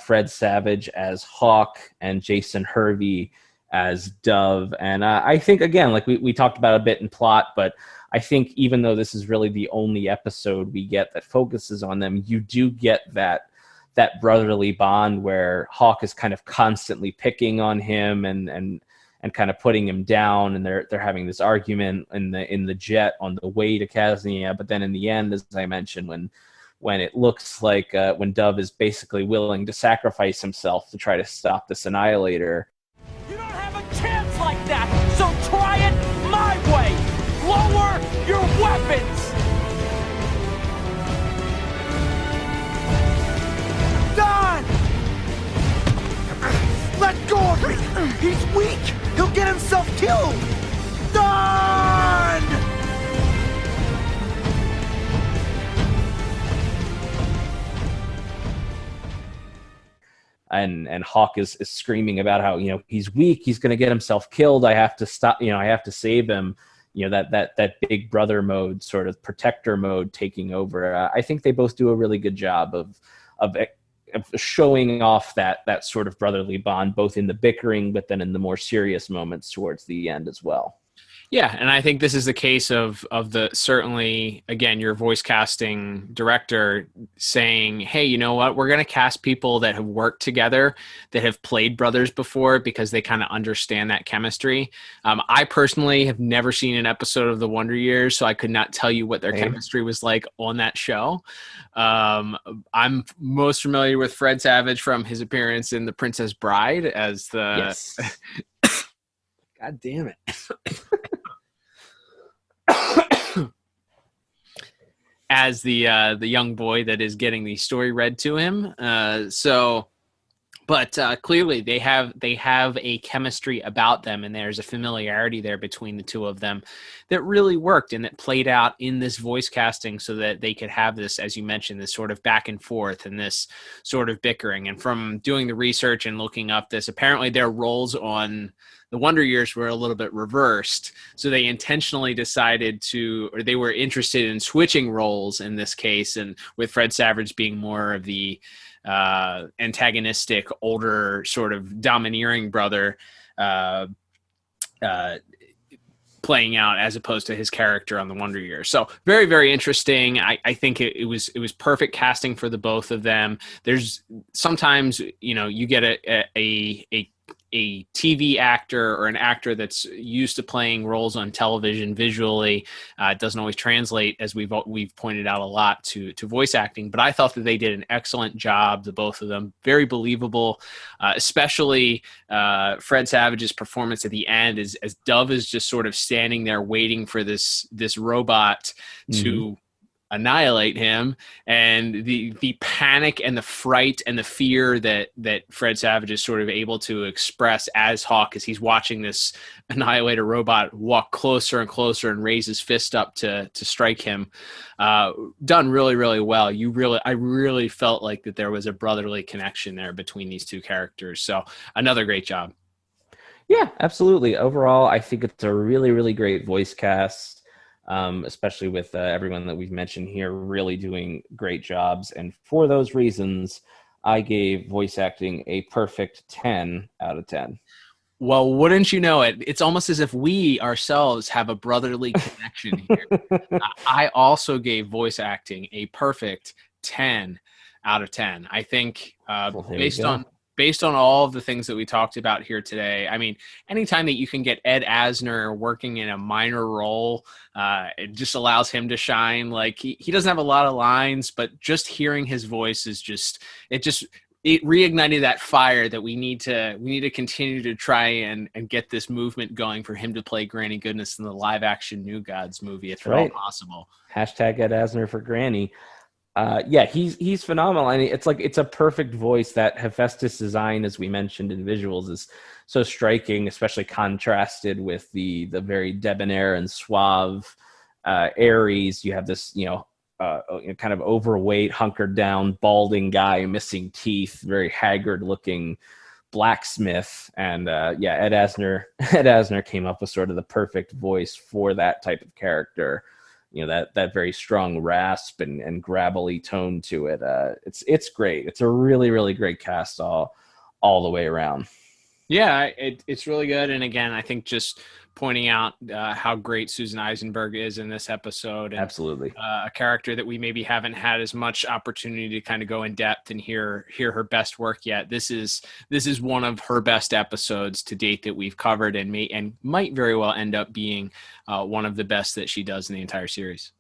Fred Savage as Hawk and Jason Hervey as Dove. And I think, again, like we talked about a bit in plot, but I think even though this is really the only episode we get that focuses on them, you do get that brotherly bond where Hawk is kind of constantly picking on him and kind of putting him down, and they're having this argument in the jet on the way to Kaznia. But then in the end, as I mentioned, when it looks like when Dove is basically willing to sacrifice himself to try to stop this Annihilator. You don't have a chance like that, so try it my way. Lower your weapons. Don! Let go of me! He's weak! He'll get himself killed! Don! And Hawk is screaming about how, he's weak, he's going to get himself killed, I have to stop, I have to save him. That big brother mode, sort of protector mode taking over. I think they both do a really good job of showing off that sort of brotherly bond, both in the bickering, but then in the more serious moments towards the end as well. Yeah, and I think this is the case of the, certainly, again, your voice casting director saying, hey, you know what, we're going to cast people that have worked together, that have played brothers before, because they kind of understand that chemistry. I personally have never seen an episode of The Wonder Years, so I could not tell you what their chemistry was like on that show. I'm most familiar with Fred Savage from his appearance in The Princess Bride as the... Yes. God damn it. As the young boy that is getting the story read to him. But clearly they have a chemistry about them, and there's a familiarity there between the two of them that really worked and that played out in this voice casting, so that they could have this, as you mentioned, this sort of back and forth and this sort of bickering. And from doing the research and looking up this, apparently their roles on The Wonder Years were a little bit reversed. So they intentionally decided or they were interested in switching roles in this case, and with Fred Savage being more of the antagonistic, older, sort of domineering brother playing out, as opposed to his character on The Wonder Years. So very, very interesting. I think it was perfect casting for the both of them. There's sometimes, you get a TV actor or an actor that's used to playing roles on television visually. It doesn't always translate, as we've pointed out a lot, to voice acting. But I thought that they did an excellent job, the both of them. Very believable, especially Fred Savage's performance at the end, as Dove is just sort of standing there waiting for this robot to annihilate him, and the panic and the fright and the fear that Fred Savage is sort of able to express as Hawk as he's watching this Annihilator robot walk closer and closer and raise his fist up to strike him. Done really, really well. I really felt like that there was a brotherly connection there between these two characters. So another great job. Yeah, absolutely. Overall, I think it's a really, really great voice cast. Especially with everyone that we've mentioned here really doing great jobs. And for those reasons, I gave voice acting a perfect 10 out of 10. Well, wouldn't you know it? It's almost as if we ourselves have a brotherly connection here. I also gave voice acting a perfect 10 out of 10. I think based on all of the things that we talked about here today, I mean, anytime that you can get Ed Asner working in a minor role, it just allows him to shine. Like he doesn't have a lot of lines, but just hearing his voice is it reignited that fire that we need to continue to try and get this movement going for him to play Granny Goodness in the live action New Gods movie, if at all possible. Hashtag Ed Asner for Granny. Yeah, he's phenomenal. I mean, it's a perfect voice. That Hephaestus design, as we mentioned in visuals, is so striking, especially contrasted with the very debonair and suave Ares. You have this, kind of overweight, hunkered down, balding guy, missing teeth, very haggard looking blacksmith. And Ed Asner came up with sort of the perfect voice for that type of character. That very strong rasp and gravelly tone to it. It's great. It's a really, really great cast all the way around. Yeah, it's really good. And again, I think just pointing out how great Susan Eisenberg is in this episode. And, absolutely. A character that we maybe haven't had as much opportunity to kind of go in depth and hear her best work yet. This is one of her best episodes to date that we've covered, and might very well end up being one of the best that she does in the entire series.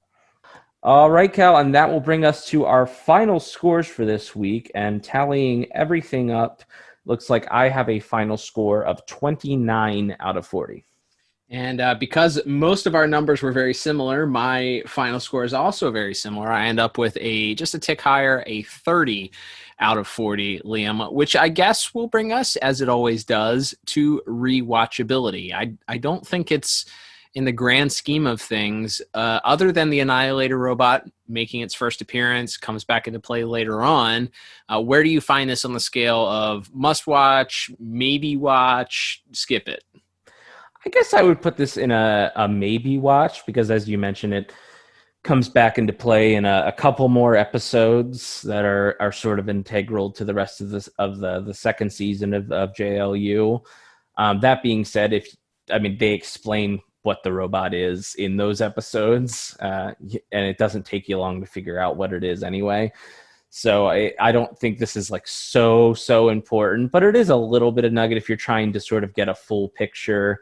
All right, Cal, and that will bring us to our final scores for this week. And tallying everything up, looks like I have a final score of 29 out of 40. And because most of our numbers were very similar, my final score is also very similar. I end up with just a tick higher, a 30 out of 40, Liam, which I guess will bring us, as it always does, to rewatchability. I don't think it's, in the grand scheme of things, other than the Annihilator robot making its first appearance, comes back into play later on, where do you find this on the scale of must watch, maybe watch, skip it? I guess I would put this in a maybe watch, because as you mentioned, it comes back into play in a couple more episodes that are sort of integral to the rest of the second season of JLU. That being said, they explain what the robot is in those episodes, and it doesn't take you long to figure out what it is anyway. So I don't think this is like so important, but it is a little bit of nugget if you're trying to sort of get a full picture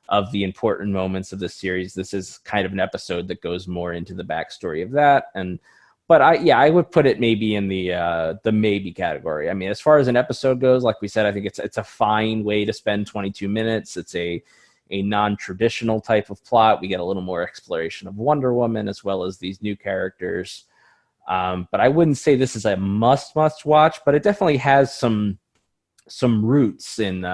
of the important moments of the series. This is kind of an episode that goes more into the backstory of that. But I would put it maybe in the maybe category. I mean, as far as an episode goes, like we said, I think it's a fine way to spend 22 minutes. It's a non-traditional type of plot. We get a little more exploration of Wonder Woman as well as these new characters. But I wouldn't say this is a must watch, but it definitely has some roots in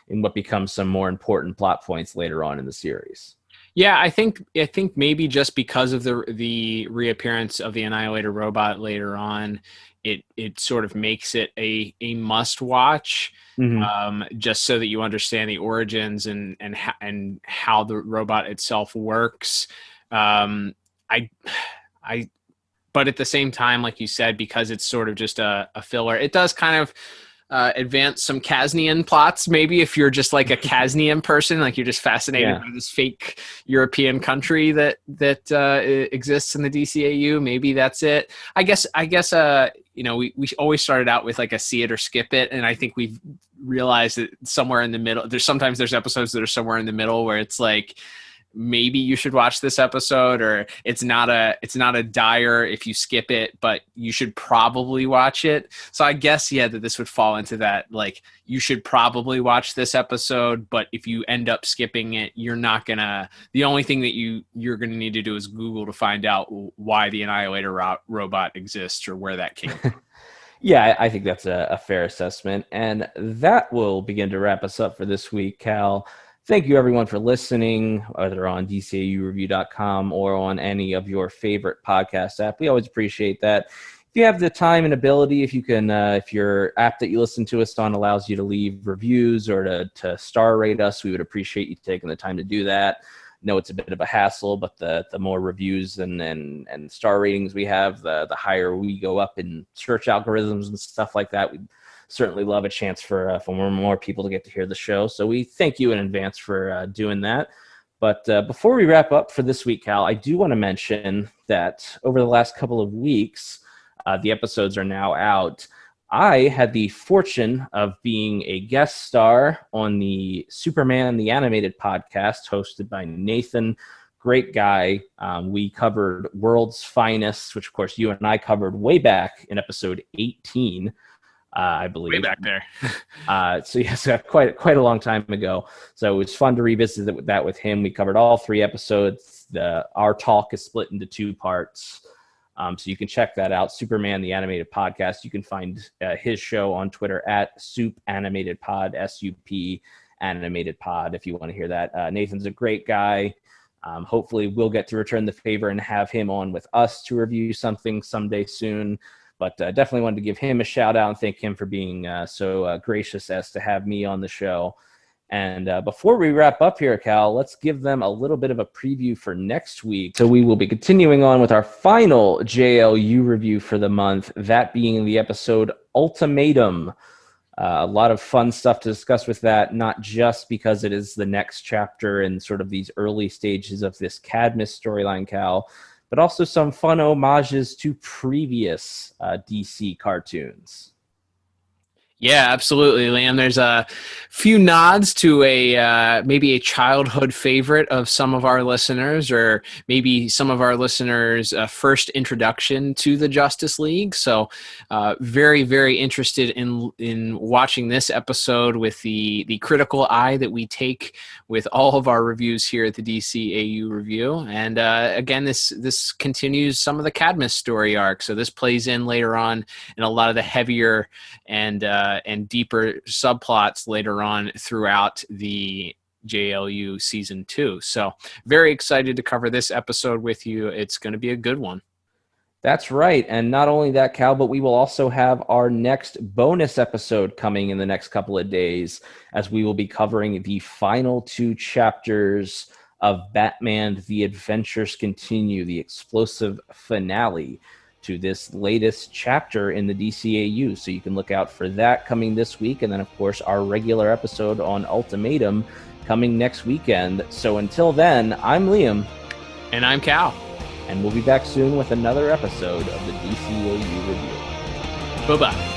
what becomes some more important plot points later on in the series. Yeah, I think maybe just because of the reappearance of the Annihilator robot later on, it sort of makes it a must watch, just so that you understand the origins and how the robot itself works. But at the same time, like you said, because it's sort of just a filler, it does kind of advance some Kasnian plots. Maybe if you're just like a Kasnian person, like you're just fascinated by this fake European country that exists in the DCAU, maybe that's it. I guess we always started out with like a see it or skip it, and I think we've realized that somewhere in the middle, there's episodes that are somewhere in the middle where it's like maybe you should watch this episode, or it's not a dire if you skip it, but you should probably watch it. So I guess, yeah, that this would fall into that, like, you should probably watch this episode, but if you end up skipping it, the only thing that you're gonna need to do is Google to find out why the Annihilator robot exists or where that came from. Yeah, I think that's a fair assessment. And that will begin to wrap us up for this week, Cal. Thank you, everyone, for listening, whether on DCAUreview.com or on any of your favorite podcast app. We always appreciate that. If you have the time and ability, if you can, if your app that you listen to us on allows you to leave reviews or to star rate us, we would appreciate you taking the time to do that. Know it's a bit of a hassle, but the more reviews and star ratings we have, the higher we go up in search algorithms and stuff like that. We'd certainly love a chance for more people to get to hear the show. So we thank you in advance for doing that. But before we wrap up for this week, Cal, I do want to mention that over the last couple of weeks, the episodes are now out. I had the fortune of being a guest star on the Superman the Animated podcast hosted by Nathan. Great guy. We covered World's Finest, which, of course, you and I covered way back in episode 18, I believe. Way back there. So, yes, quite a long time ago. So it was fun to revisit that with him. We covered all 3 episodes. Our talk is split into 2 parts. So you can check that out, Superman the Animated Podcast. You can find his show on Twitter at SupAnimatedPod, SUP Animated Pod, if you want to hear that. Nathan's a great guy. Hopefully we'll get to return the favor and have him on with us to review something someday soon. But definitely wanted to give him a shout out and thank him for being so gracious as to have me on the show. And before we wrap up here, Cal, let's give them a little bit of a preview for next week. So we will be continuing on with our final JLU review for the month, that being the episode Ultimatum. A lot of fun stuff to discuss with that, not just because it is the next chapter in sort of these early stages of this Cadmus storyline, Cal, but also some fun homages to previous DC cartoons. Yeah, absolutely, Liam. There's a few nods to maybe a childhood favorite of some of our listeners, or maybe some of our listeners' first introduction to the Justice League. So very, very interested in watching this episode with the critical eye that we take with all of our reviews here at the DCAU Review. And again, this continues some of the Cadmus story arc. So this plays in later on in a lot of the heavier and deeper subplots later on throughout the JLU Season 2. So very excited to cover this episode with you. It's going to be a good one. That's right. And not only that, Cal, but we will also have our next bonus episode coming in the next couple of days, as we will be covering the final 2 chapters of Batman: The Adventures Continue, the explosive finale to this latest chapter in the DCAU. So you can look out for that coming this week. And then, of course, our regular episode on Ultimatum coming next weekend. So until then, I'm Liam. And I'm Cal. And we'll be back soon with another episode of the DCAU Review. Bye-bye.